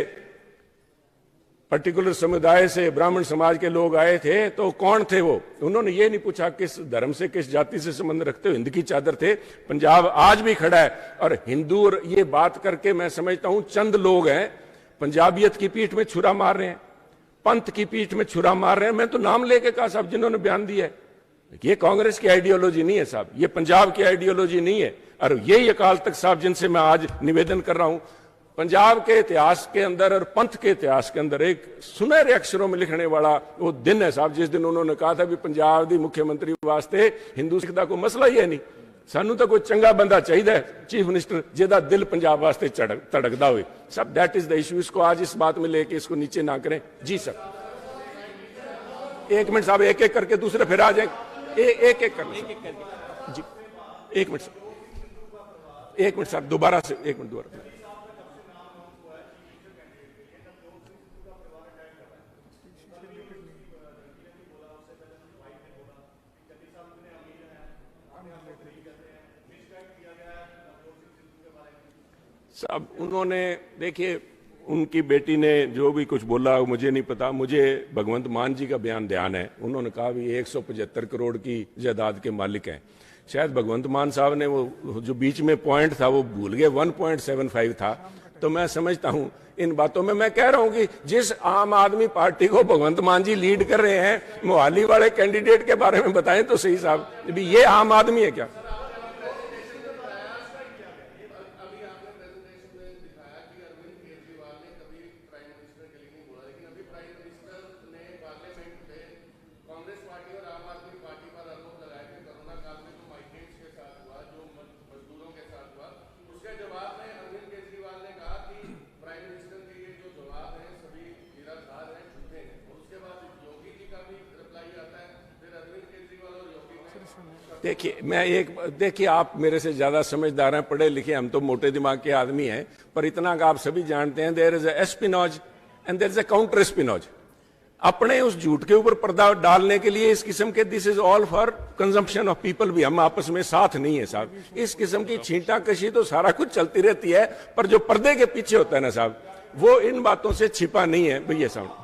S1: पर्टिकुलर समुदाय से, ब्राह्मण समाज के लोग आए थे, तो कौन थे वो? उन्होंने ये नहीं पूछा किस धर्म से, किस जाति से संबंध रखते हो, हिंद की चादर थे। पंजाब आज भी खड़ा है, और हिंदू और ये बात करके मैं समझता हूं चंद लोग हैं पंजाबियत की पीठ में छुरा मार रहे हैं, पंथ की पीठ में छुरा मार रहे हैं। मैं तो नाम लेके कहा साहब जिन्होंने बयान दिया है, ये कांग्रेस की आइडियोलॉजी नहीं है साहब, ये पंजाब की आइडियोलॉजी नहीं है। और यही अकाल तख्त साहब जिनसे मैं आज निवेदन कर रहा हूं, पंजाब के इतिहास के अंदर और पंथ के इतिहास के अंदर एक सुनहरे अक्षरों में लिखने वाला वो दिन है साहब, जिस दिन उन्होंने कहा था भी पंजाब की मुख्यमंत्री वास्ते हिंदू सिख का कोई मसला ही है नहीं, सानू तो कोई चंगा बंदा चाहिए चीफ मिनिस्टर जिहदा दिल पंजाब वास्ते धड़कदा होए। सब दैट इज द इशू। इसको आज इस बात में लेके इसको नीचे ना करें। जी सर, एक मिनट साहब, एक एक करके दूसरे फिर आ जाए, एक एक करके जी, एक मिनट सर, एक मिनट सर, दोबारा से एक मिनट दोबारा। साहब उन्होंने, देखिए उनकी बेटी ने जो भी कुछ बोला वो मुझे नहीं पता, मुझे भगवंत मान जी का बयान ध्यान है। उन्होंने कहा भी 175 करोड़ की जायदाद के मालिक हैं। शायद भगवंत मान साहब ने वो जो बीच में पॉइंट था वो भूल गए, 1.75 था। तो मैं समझता हूं इन बातों में, मैं कह रहा हूं कि जिस आम आदमी पार्टी को भगवंत मान जी लीड कर रहे हैं, मोहाली वाले कैंडिडेट के बारे में बताएं तो सही साहब, ये आम आदमी है क्या? देखिए आप मेरे से ज्यादा समझदार हैं, पढ़े लिखे, हम तो मोटे दिमाग के आदमी हैं, पर इतना का आप सभी जानते हैं there is espionage and there is a counter espionage. अपने उस झूठ के ऊपर पर्दा डालने के लिए इस किस्म के this is all for consumption of people, भी हम आपस में साथ नहीं है साहब। इस किस्म की छींटा कशी तो सारा कुछ चलती रहती है, पर जो पर्दे के पीछे होता है ना साहब, वो इन बातों से छिपा नहीं है भैया साहब।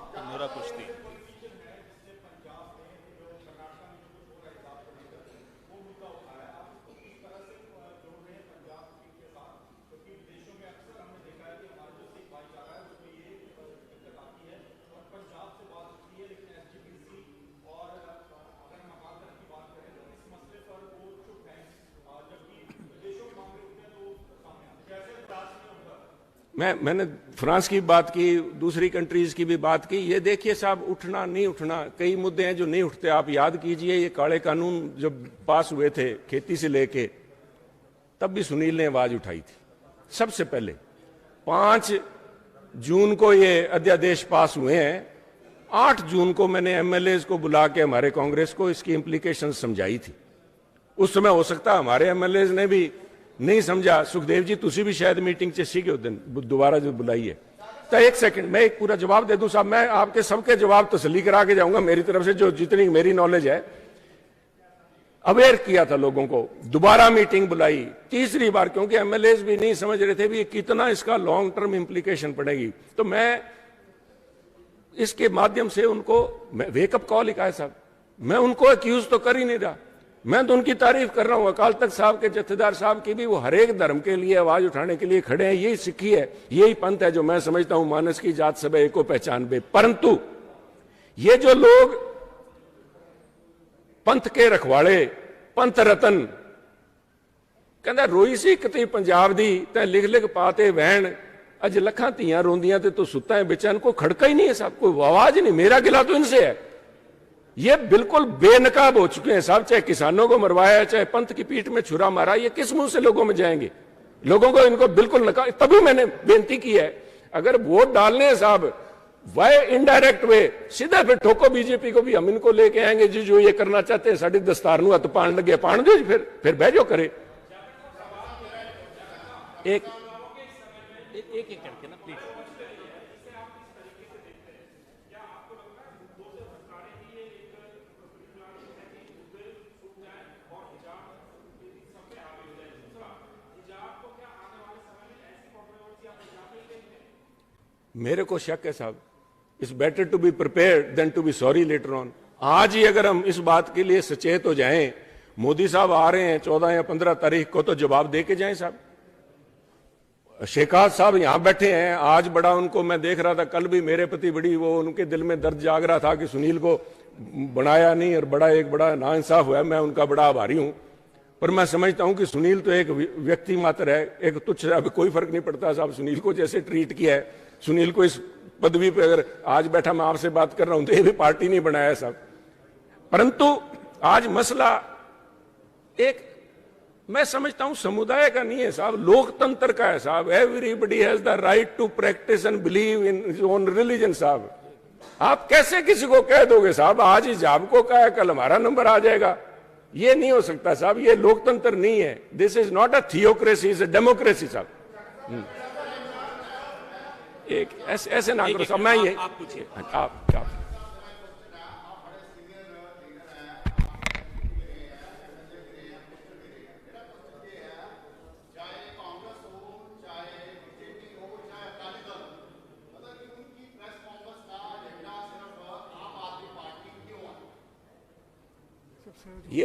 S1: मैंने फ्रांस की बात की, दूसरी कंट्रीज की भी बात की। ये देखिए साहब, उठना नहीं उठना, कई मुद्दे हैं जो नहीं उठते। आप याद कीजिए ये काले कानून जब पास हुए थे खेती से लेके, तब भी सुनील ने आवाज उठाई थी सबसे पहले। 5 जून को ये अध्यादेश पास हुए हैं, 8 जून को मैंने एमएलएज को बुला के हमारे कांग्रेस को इसकी इंप्लीकेशन समझाई थी। उस समय हो सकता हमारे एमएलएज ने भी नहीं समझा। सुखदेव जी तुसी भी शायद मीटिंग च सीगे उस दिन, दोबारा जो बुलाई है। तो एक सेकंड मैं एक पूरा जवाब दे दूं साहब, मैं आपके सबके जवाब तसल्ली करा के जाऊंगा मेरी तरफ से, जो जितनी मेरी नॉलेज है। अवेयर किया था लोगों को, दोबारा मीटिंग बुलाई तीसरी बार, क्योंकि एमएलएज भी नहीं समझ रहे थे भी कितना इसका लॉन्ग टर्म इंप्लीकेशन पड़ेगी। तो मैं इसके माध्यम से उनको वेकअप कॉल ही कहा है साहब। मैं उनको अक्यूज तो कर ही नहीं रहा, मैं तो उनकी तारीफ कर रहा हूं। अकाल तख्त साहब के जत्थेदार साहब की भी, वो हर एक धर्म के लिए आवाज उठाने के लिए खड़े हैं। यही सिक्खी है, यही पंथ है जो मैं समझता हूं मानस की जात सब एको पहचान बे। परंतु ये जो लोग पंथ के रखवाड़े, पंथ रतन, कहता रोई सी कती पंजाब दी तै लिख लिख पाते वहन, अज लखा धियां रोंदियां ते तो सुता है बेचैन। कोई खड़का ही नहीं है साहब, कोई आवाज नहीं। मेरा गिला तो इनसे है। ये बिल्कुल बेनकाब हो चुके हैं साहब, चाहे किसानों को मरवाया, चाहे पंथ की पीठ में छुरा मारा, ये किस मुंह से लोगों में जाएंगे? लोगों को इनको बिल्कुल नकार। तभी मैंने बेनती की है, अगर वोट डालने हैं साहब वाय इनडायरेक्ट वे, सीधा फिर ठोको बीजेपी को भी, हम इनको लेके आएंगे जी जो ये करना चाहते हैं, साड़ी दस्तार नूं हथ पान लगे, पान दो, फिर बह जो करे। एक करके ना प्लीज। मेरे को शक है साहब, it's better to be prepared than to be sorry later on. आज ही अगर हम इस बात के लिए सचेत हो जाएं, मोदी साहब आ रहे हैं 14 या 15 तारीख को, तो जवाब दे के जाएं साहब। शेखावत साहब यहां बैठे हैं, आज बड़ा उनको मैं देख रहा था, कल भी मेरे प्रति बड़ी वो उनके दिल में दर्द जाग रहा था कि सुनील को बनाया नहीं और एक बड़ा नाइंसाफ हुआ। मैं उनका बड़ा आभारी हूं, पर मैं समझता हूं कि सुनील तो एक व्यक्ति मात्र है, एक तुच्छ, अब कोई फर्क नहीं पड़ता साहब सुनील को जैसे ट्रीट किया है। सुनील को इस पदवी पे अगर आज बैठा मैं आपसे बात कर रहा हूं तो ये भी पार्टी नहीं बनाया साहब। परंतु आज मसला एक, मैं समझता हूं समुदाय का नहीं है साहब, लोकतंत्र का है साहब। Everybody has the right to practise and believe in his own religion साहब। आप कैसे किसी को कह दोगे साहब आज हिजाब को कहा है, कल हमारा नंबर आ जाएगा? ये नहीं हो सकता साहब, ये लोकतंत्र नहीं है। This is not a theocracy, is a democracy साहब। एक ऐसे ना करो साहब। मैं ये
S3: आप पूछिए।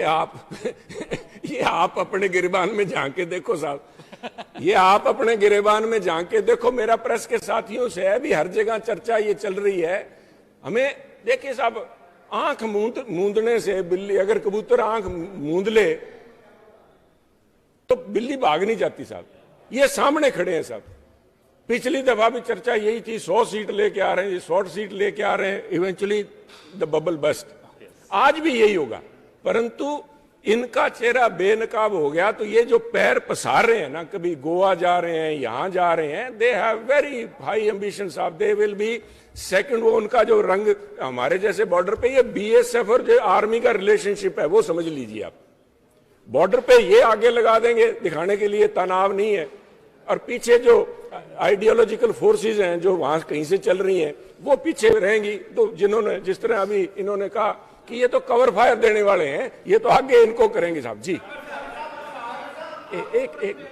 S1: आप ये आप अपने गिरबान में झांके देखो साहब, ये आप अपने गिरबान में झांके देखो। मेरा प्रेस के साथियों से है भी, हर जगह चर्चा ये चल रही है। हमें देखिए साहब, आंख मूंदने से बिल्ली, अगर कबूतर आंख मूंद ले तो बिल्ली भाग नहीं जाती साहब। ये सामने खड़े हैं साहब। पिछली दफा भी चर्चा यही थी, 100 सीट लेके आ रहे हैं, 100 सीट लेके आ रहे हैं, इवेंचुअली द बबल बस्ट। आज भी यही होगा, परंतु इनका चेहरा बेनकाब हो गया। तो ये जो पैर पसार रहे हैं ना, कभी गोवा जा रहे हैं, यहां जा रहे हैं, they have very high ambition साहब, दे विल बी सेकंड। वो उनका जो रंग हमारे जैसे बॉर्डर पे, ये बीएसएफ और जो आर्मी का रिलेशनशिप है वो समझ लीजिए आप। बॉर्डर पे ये आगे लगा देंगे दिखाने के लिए तनाव नहीं है, और पीछे जो आइडियोलॉजिकल फोर्सेस हैं जो वहां कहीं से चल रही हैं वो पीछे रहेंगी। तो जिन्होंने, जिस तरह अभी इन्होंने कहा कि ये तो कवर फायर देने वाले हैं, ये तो आगे इनको करेंगे साहब जी। एक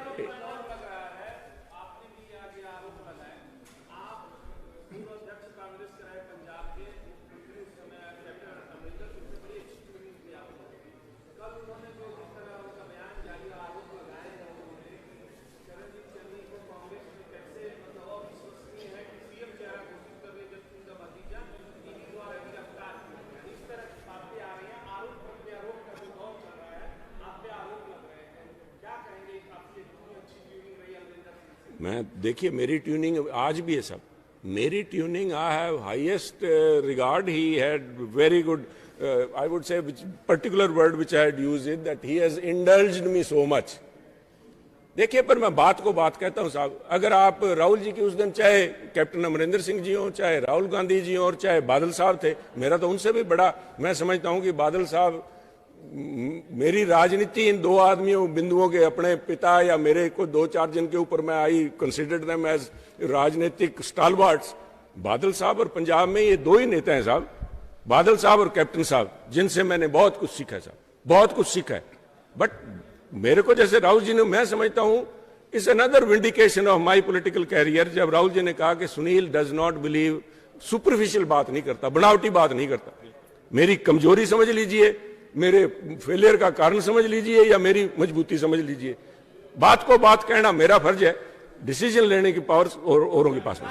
S1: मैं, देखिए मेरी ट्यूनिंग आज भी है सब, मेरी tuning I have highest regard. He had very good, I would say particular word which I had used it, that he has indulged me so much. देखिए, पर मैं बात को बात कहता हूं साहब, अगर आप राहुल जी की उस दिन चाहे कैप्टन अमरिंदर सिंह जी हो, चाहे राहुल गांधी जी हो, और चाहे बादल साहब थे, मेरा तो उनसे भी बड़ा, मैं समझता हूं कि बादल साहब, मेरी राजनीति इन दो आदमियों बिंदुओं के, अपने पिता या मेरे को 2-4 जन के ऊपर मैं आई कंसिडर्ड देम एज राजनीतिक स्टालवार्ट्स। बादल साहब और पंजाब में ये दो ही नेता हैं साहब, बादल साहब और कैप्टन साहब, जिनसे मैंने बहुत कुछ सीखा है साहब, बहुत कुछ सीखा है। बट मेरे को जैसे राहुल जी ने, मैं समझता हूं is another vindication of my political career, जब राहुल जी ने कहा कि Sunil does not believe, superficial बात नहीं करता, बनावटी बात नहीं करता। मेरी कमजोरी समझ लीजिए, मेरे फेलियर का कारण समझ लीजिए, या मेरी मजबूती समझ लीजिए, बात को बात कहना मेरा फर्ज है, डिसीजन लेने की पावर औरों के पास में।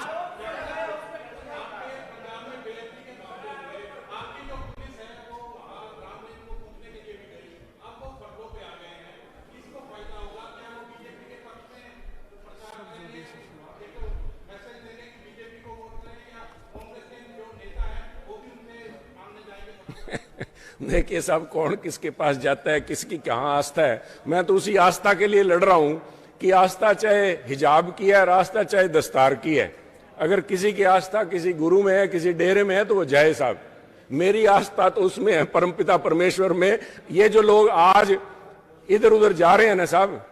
S1: देखिए साहब, कौन किसके पास जाता है, किसकी कहाँ आस्था है, मैं तो उसी आस्था के लिए लड़ रहा हूं कि आस्था चाहे हिजाब की है और आस्था चाहे दस्तार की है। अगर किसी की आस्था किसी गुरु में है, किसी डेरे में है, तो वो जाए साहब। मेरी आस्था तो उसमें है, परमपिता परमेश्वर में। ये जो लोग आज इधर उधर जा रहे हैं ना साहब,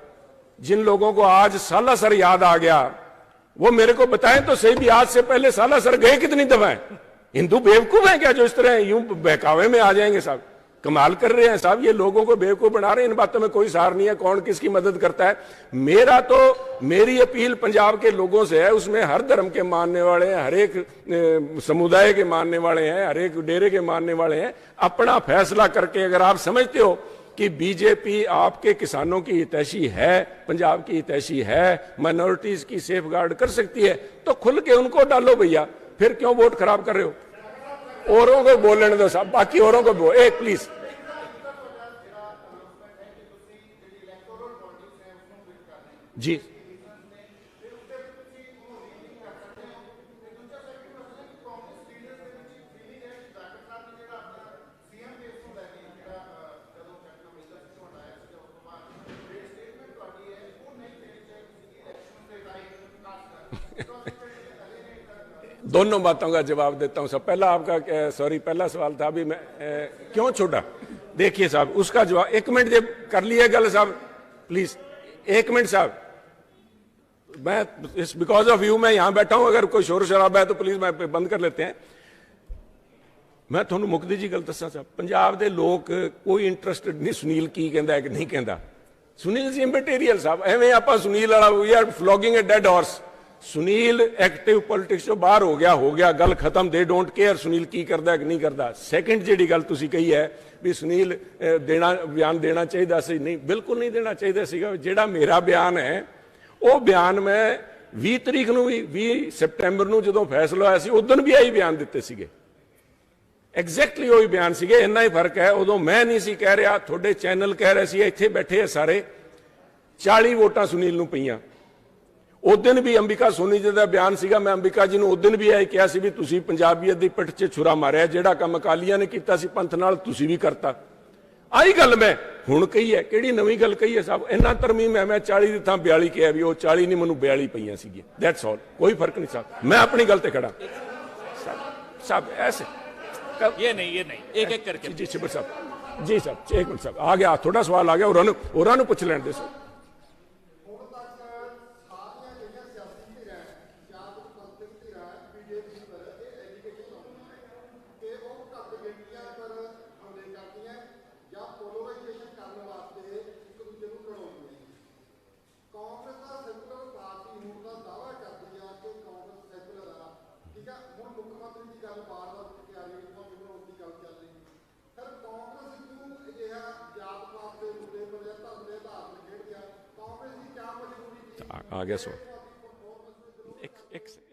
S1: जिन लोगों को आज सालासर याद आ गया, वो मेरे को बताएं तो सही भी, आज से पहले सालासर गए कितनी दफा है? हिंदू बेवकूफ है क्या जो इस तरह यूं बहकावे में आ जाएंगे साहब? कमाल कर रहे हैं साहब, ये लोगों को बेवकूफ बना रहे हैं। इन बातों में कोई सार नहीं है, कौन किसकी मदद करता है। मेरी अपील पंजाब के लोगों से है, उसमें हर धर्म के मानने वाले हैं, हर एक समुदाय के मानने वाले हैं, हर एक डेरे के मानने वाले हैं। अपना फैसला करके अगर आप समझते हो कि बीजेपी आपके किसानों की हितैषी है, पंजाब की हितैषी है, माइनॉरिटीज की सेफगार्ड कर सकती है, तो खुल के उनको डालो भैया। फिर क्यों वोट खराब कर रहे हो? औरों को बोलने दो साहब, बाकी औरों को बोल। एक प्लीज, जी दोनों बातों का जवाब देता हूं साहब। पहला आपका सॉरी पहला सवाल था अभी मैं क्यों छोड़ा, देखिए साहब उसका जवाब, एक मिनट जब कर लिया गल साहब, प्लीज एक मिनट साहब, मैं इस बिकॉज ऑफ यू मैं यहां बैठा हूं, अगर कोई शोर शराबा है तो प्लीज मैं बंद कर लेते हैं। मैं ਤੁਹਾਨੂੰ ਮੁਕਦੀ ਜੀ ਗੱਲ ਦੱਸਾਂ ਸਾਹਿਬ, ਪੰਜਾਬ ਦੇ ਲੋਕ ਕੋਈ ਇੰਟਰਸਟਡ ਨਹੀਂ ਸੁਨੀਲ ਕੀ ਕਹਿੰਦਾ ਹੈ ਕਿ ਨਹੀਂ ਕਹਿੰਦਾ। ਸੁਨੀਲ ਜੀ ਇੰਪੀਰੀਅਲ ਸਾਹਿਬ, ਐਵੇਂ ਆਪਾਂ ਸੁਨੀਲ ਵਾਲਾ we are flogging a dead horse. Sunil active politics ਤੋਂ ਬਾਹਰ ਹੋ ਗਿਆ, ਗੱਲ ਖਤਮ। ਦੇ ਡੋਂਟ ਕੇਅਰ ਸੁਨੀਲ ਕੀ ਕਰਦਾ ਕਿ ਨਹੀਂ ਕਰਦਾ। ਸੈਕੰਡ ਜਿਹੜੀ ਗੱਲ ਤੁਸੀਂ ਕਹੀ ਹੈ ਵੀ ਸੁਨੀਲ ਬਿਆਨ ਦੇਣਾ ਚਾਹੀਦਾ ਸੀ, ਨਹੀਂ ਬਿਲਕੁਲ ਨਹੀਂ ਦੇਣਾ ਚਾਹੀਦਾ ਸੀਗਾ। ਜਿਹੜਾ ਮੇਰਾ ਬਿਆਨ ਹੈ ਉਹ ਬਿਆਨ ਮੈਂ 20 ਤਰੀਕ ਨੂੰ ਵੀ 20 ਸਪਟੈਂਬਰ ਨੂੰ ਜਦੋਂ ਫੈਸਲਾ ਹੋਇਆ ਸੀ ਉਦੋਂ ਵੀ ਆਹੀ ਬਿਆਨ ਦਿੱਤੇ ਸੀਗੇ, ਐਗਜ਼ੈਕਟਲੀ ਉਹੀ ਬਿਆਨ ਸੀਗੇ। ਇੰਨਾ ਹੀ ਫਰਕ ਹੈ, ਉਦੋਂ ਮੈਂ ਨਹੀਂ ਸੀ ਕਹਿ ਰਿਹਾ, ਤੁਹਾਡੇ ਚੈਨਲ ਕਹਿ ਰਹੇ ਸੀ, ਇੱਥੇ ਬੈਠੇ ਆ ਸਾਰੇ। 40 ਵੋਟਾਂ ਸੁਨੀਲ ਨੂੰ ਪਈਆਂ। उदन भी अंबिका सोनी जी का बयान सीगा, मैं अंबिका जी उदन भी यही कहा भी तुसी पंजाबीयत की पिठ च छुरा मारिया, जिहड़ा काम अकालियां ने किया सी पंथ नाल तुसी भी करता। आई गल मैं हुण कही है, किहड़ी नवीं गल कही है साहब। इन्ना तरमीम है, मैं 40 की थां 42 कहा भी, वो 40 नहीं मैनूं 42 पईयां सीगियां, दैट्स ऑल, कोई फर्क नहीं साहब। मैं अपनी गल ते खड़ा साहब, ऐसे
S3: ये नहीं एक एक करके
S1: जी शिबर साहब, जी साहब एक मिनट साहब, आ गया थोड़ा सवाल आ गया, होरां नूं पुछ लैण दे साहब। आ गया सो एक